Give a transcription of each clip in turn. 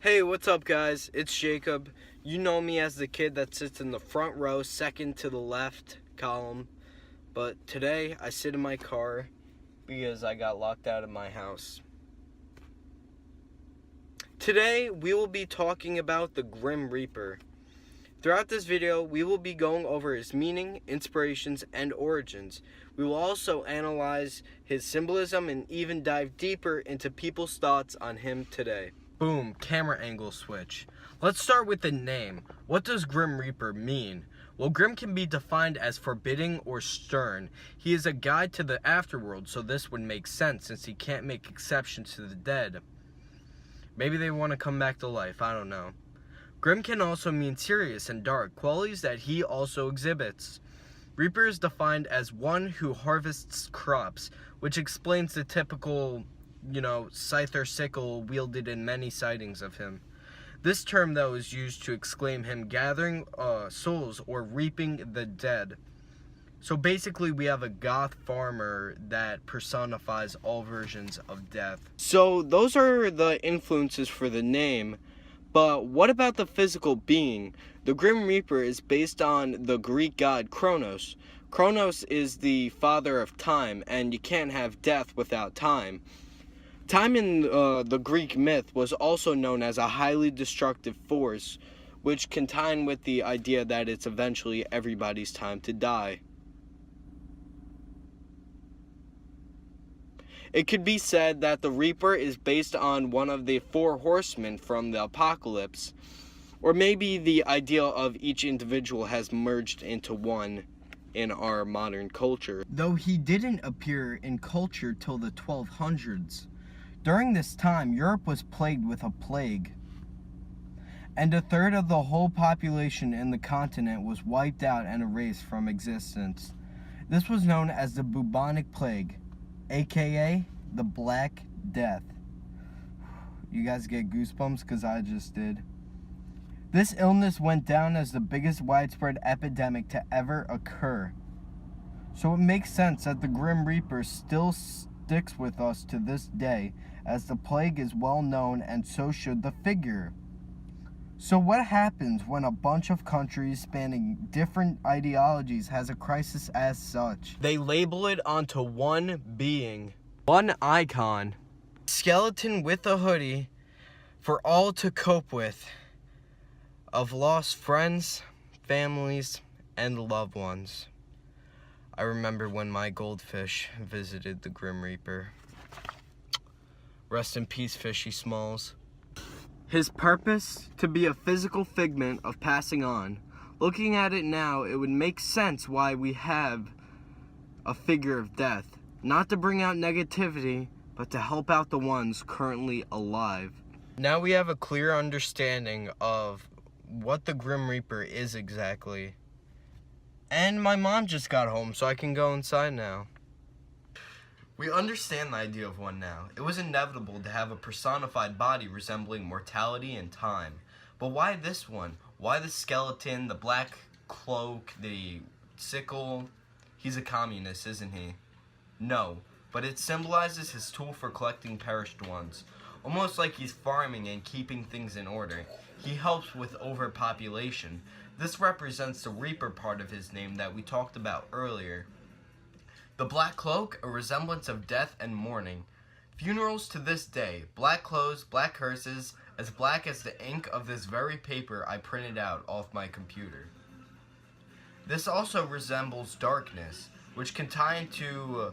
Hey, what's up, guys? It's Jacob. You know me as the kid that sits in the front row, second to the left column. But today, I sit in my car because I got locked out of my house. Today, we will be talking about the Grim Reaper. Throughout this video, we will be going over his meaning, inspirations, and origins. We will also analyze his symbolism and even dive deeper into people's thoughts on him today. Boom, camera angle switch. Let's start with the name. What does Grim Reaper mean? Well, Grim can be defined as forbidding or stern. He is a guide to the afterworld, so this would make sense since he can't make exceptions to the dead. Maybe they want to come back to life, I don't know. Grim can also mean serious and dark, qualities that he also exhibits. Reaper is defined as one who harvests crops, which explains the typical scythe or sickle wielded in many sightings of him. This term, though, is used to exclaim him gathering souls or reaping the dead. So basically, we have a goth farmer that personifies all versions of death. So those are the influences for the name, but what about the physical being? The Grim Reaper is based on the Greek god Kronos. Kronos is the father of time, and you can't have death without time. Time in the Greek myth was also known as a highly destructive force, which can tie in with the idea that it's eventually everybody's time to die. It could be said that the Reaper is based on one of the four horsemen from the apocalypse, or maybe the ideal of each individual has merged into one in our modern culture. Though he didn't appear in culture till the 1200s. During this time, Europe was plagued with a plague, and a third of the whole population in the continent was wiped out and erased from existence. This was known as the bubonic plague, aka the Black Death. You guys get goosebumps because I just did. This illness went down as the biggest widespread epidemic to ever occur. So it makes sense that the Grim Reaper still sticks with us to this day, as the plague is well known and so should the figure. So what happens when a bunch of countries spanning different ideologies has a crisis as such? They label it onto one being, one icon, skeleton with a hoodie for all to cope with, of lost friends, families, and loved ones. I remember when my goldfish visited the Grim Reaper. Rest in peace, Fishy Smalls. His purpose? To be a physical figment of passing on. Looking at it now, it would make sense why we have a figure of death. Not to bring out negativity, but to help out the ones currently alive. Now we have a clear understanding of what the Grim Reaper is exactly. And my mom just got home, so I can go inside now. We understand the idea of one now. It was inevitable to have a personified body resembling mortality and time. But why this one? Why the skeleton, the black cloak, the sickle? He's a communist, isn't he? No, but it symbolizes his tool for collecting perished ones. Almost like he's farming and keeping things in order. He helps with overpopulation. This represents the Reaper part of his name that we talked about earlier. The black cloak, a resemblance of death and mourning. Funerals to this day, black clothes, black hearses, as black as the ink of this very paper I printed out off my computer. This also resembles darkness, which can tie into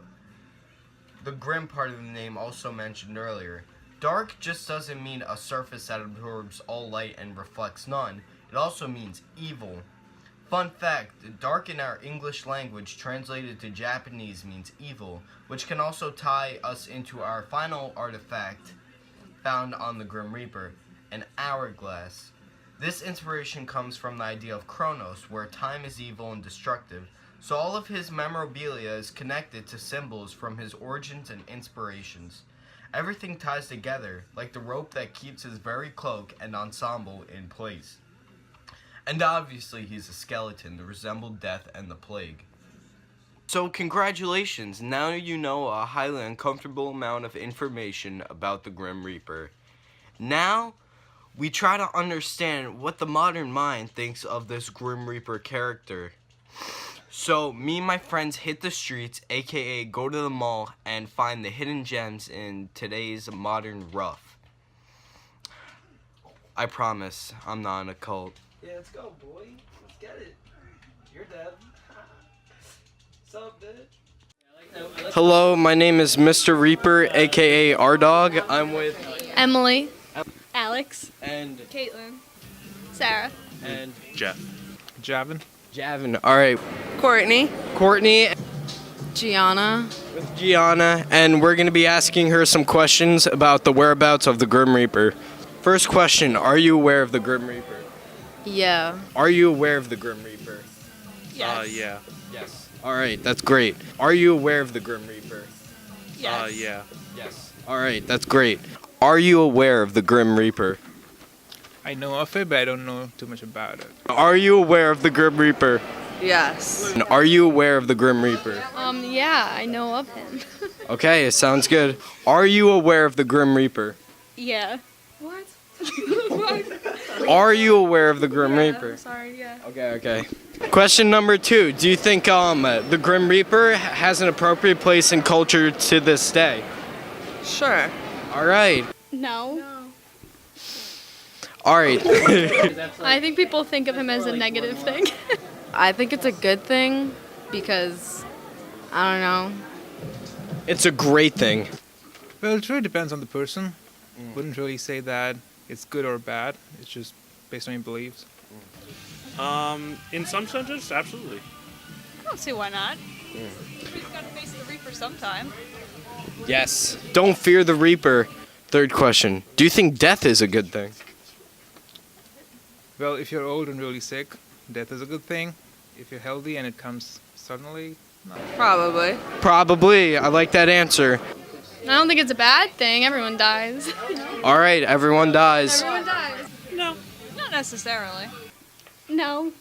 the grim part of the name also mentioned earlier. Dark just doesn't mean a surface that absorbs all light and reflects none. It also means evil. Fun fact, dark in our English language translated to Japanese means evil, which can also tie us into our final artifact found on the Grim Reaper, an hourglass. This inspiration comes from the idea of Kronos, where time is evil and destructive, so all of his memorabilia is connected to symbols from his origins and inspirations. Everything ties together, like the rope that keeps his very cloak and ensemble in place. And obviously he's a skeleton that resembled death and the plague. So congratulations, now you know a highly uncomfortable amount of information about the Grim Reaper. Now, we try to understand what the modern mind thinks of this Grim Reaper character. So, me and my friends hit the streets, aka go to the mall, and find the hidden gems in today's modern rough. I promise, I'm not in a cult. Yeah, let's go, boy. Let's get it. You're dead. What's up, bitch? Hello, my name is Mr. Reaper, aka R-Dog. I'm with Emily, Alex, and Caitlin, Sarah, and Jeff. Javin. Javin. All right, Courtney, Courtney Gianna. with Gianna, and we're gonna be asking her some questions about the whereabouts of the Grim Reaper. First question: are you aware of the Grim Reaper? Yeah. Are you aware of the Grim Reaper? Yes. Yeah. Yes. All right, that's great. Are you aware of the Grim Reaper? Yes. Yeah. Yes. All right, that's great. Are you aware of the Grim Reaper? I know of it, but I don't know too much about it. Are you aware of the Grim Reaper? Yes. And are you aware of the Grim Reaper? Yeah, I know of him. Okay, sounds good. Are you aware of the Grim Reaper? Yeah. What? Are you aware of the Grim Reaper? Sorry, yeah. Okay. Question number 2. Do you think the Grim Reaper has an appropriate place in culture to this day? Sure. All right. No. All right. I think people think of him as a negative thing. I think it's a good thing because, I don't know. It's a great thing. Well, it really depends on the person. Wouldn't really say that it's good or bad. It's just based on your beliefs. In some senses, absolutely. I don't see why not. He's got to face the Reaper sometime. Yes. Don't fear the Reaper. Third question. Do you think death is a good thing? Well, if you're old and really sick, death is a good thing. If you're healthy and it comes suddenly, no. Probably. Probably. I like that answer. I don't think it's a bad thing. Everyone dies. All right, everyone dies. Everyone dies. No, not necessarily. No.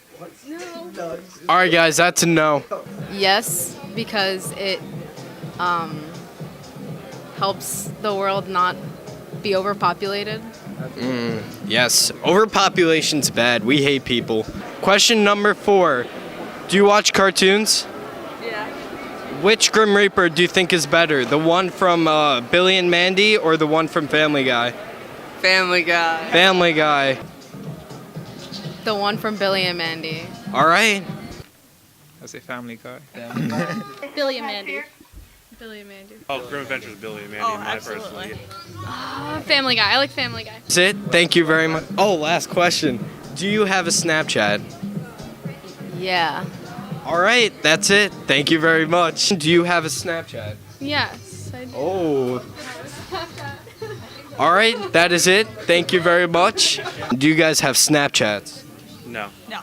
All right, guys, that's a no. Yes, because it helps the world not be overpopulated. Yes, overpopulation's bad. We hate people. Question number 4. Do you watch cartoons? Yeah. Which Grim Reaper do you think is better? The one from Billy and Mandy or the one from Family Guy? Family Guy. Family Guy. The one from Billy and Mandy. All right. I say Family Guy. Billy and Mandy. Billy and Mandy. Oh, Grim Adventures of Billy and Mandy. Oh, in my absolutely. personally. Family Guy. I like Family Guy. That's it. Thank you very much. Oh, last question. Do you have a Snapchat? Yeah. All right, that's it. Thank you very much. Do you have a Snapchat? Yes, I do. Oh. All right, that is it. Thank you very much. Do you guys have Snapchats? No. No.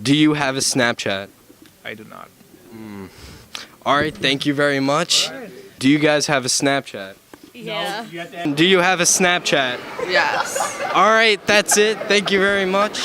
Do you have a Snapchat? I do not. All right, thank you very much. Do you guys have a Snapchat? Yeah. Do you have a Snapchat? Yes. All right, that's it. Thank you very much.